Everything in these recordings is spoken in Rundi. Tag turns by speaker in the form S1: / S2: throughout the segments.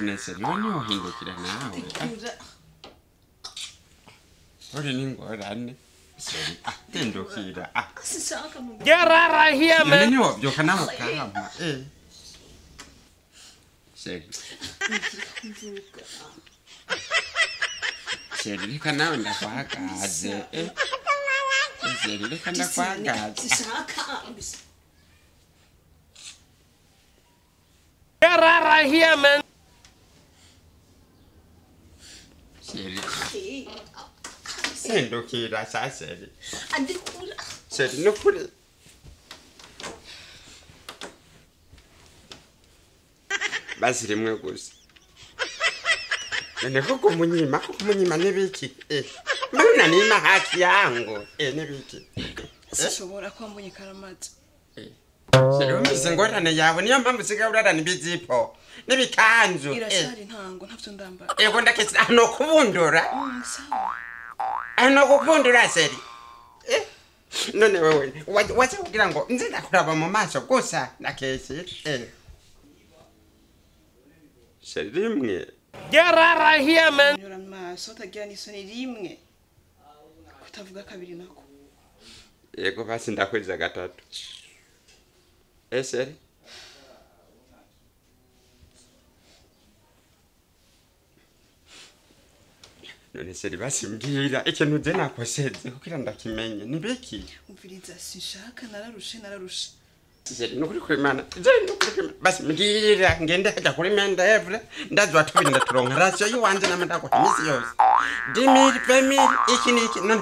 S1: nese nani ohindukira nawe uri ningorane seri atendukira
S2: sishaka mu
S3: Get out of here, man.
S1: nani wabyoka nawe karama seri seri reka nawe ndakwagaze seri reka ndakwagaze
S2: sishaka
S3: Get out of here, man.
S1: seri tendukira saseri
S2: andikula
S1: seri nukuri basi rimwe gusa nene kumunyima nibiki mbona nima haki yangu nibiki
S2: sishobora kwambonye karamazi
S1: Serumise ngorane yawe niyo mpamvu siga urara nibizipo nibikanzu
S2: irashari ntango ntavyo ndamba
S1: ego ndaketse ano kubundura
S2: sawa
S1: ano kubundura seri none wewe waje kugira ngo nze ndakuraba mu maso gusa nakese seri rimwe
S3: Get out of here, man.
S2: nyura maso tagira nisoni rimwe kutavuga kabiri nako
S1: ego basi ndakweza gatatu seri none seri basi mbwira ikintu je nakoseze kugira ndakimenye nibiki
S2: umviriza sishaka nararushe
S1: seri nukuri kwimana je nukuri kwimana basi mbwira ngende haja kuri menda evre ndazwa tubiri ndaturonka ratio yiwanje namanda ko imisi yose dimiri family iki none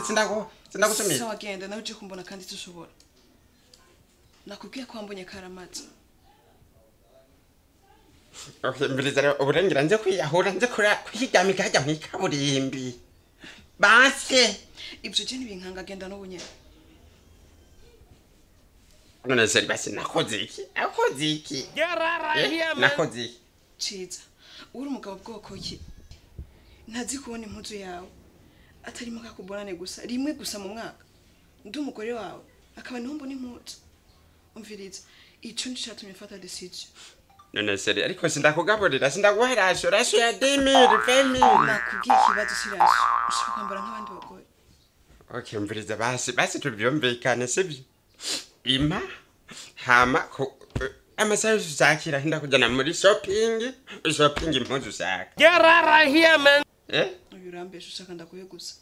S1: sindagusomera
S2: sawa genda nawe uje kumbona kandi tushobora nakubwiye ko wambonye karamazi
S1: mbiriza uburengira nje kwiyahura nje kwiryamika hajya mwikaburimbi base
S2: ibyo je nibinkanga genda n'ubunye
S1: none seri basi nakoze iki
S3: Get out of here, man.
S1: nakoze iki
S2: ciza uri umugabo bwoko ki ntazi kubona impuzu yawe atarimo kakubonane gusa rimwe gusa mu mwaka ndi umugore wawe akaba niho mbona impuzu umviriza ico nshatumye mfata decision
S1: none seri ariko sindakugaburira sindaguherasho rasho ya 2000 family
S2: nakubwiye ikibazo kirashe ushaka kwambara nk'abandi bagore
S1: okay mbiriza basi tubyumvikane sibyo ima hama amasaha uzakira hinda kujana muri shopping impuzu zaka
S3: Get out of here, man.
S2: uyu urambesha ushaka ndakuye gusa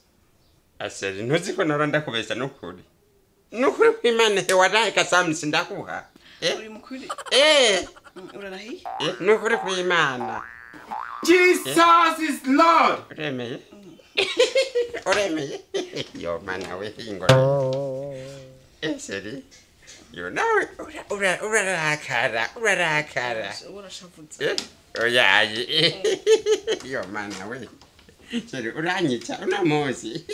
S1: aseri ntuziko naro ndakubeshya nukuri kwimana waraye kasamu sindakuha
S2: uri mukuri urarahiye
S1: nukuri kwimana
S4: Jesus is Lord.
S1: uremeye yo mana we hingo seri yo nawe urarakara
S2: urashavutse
S1: oyaye yo mana we seri uranyica unamuzi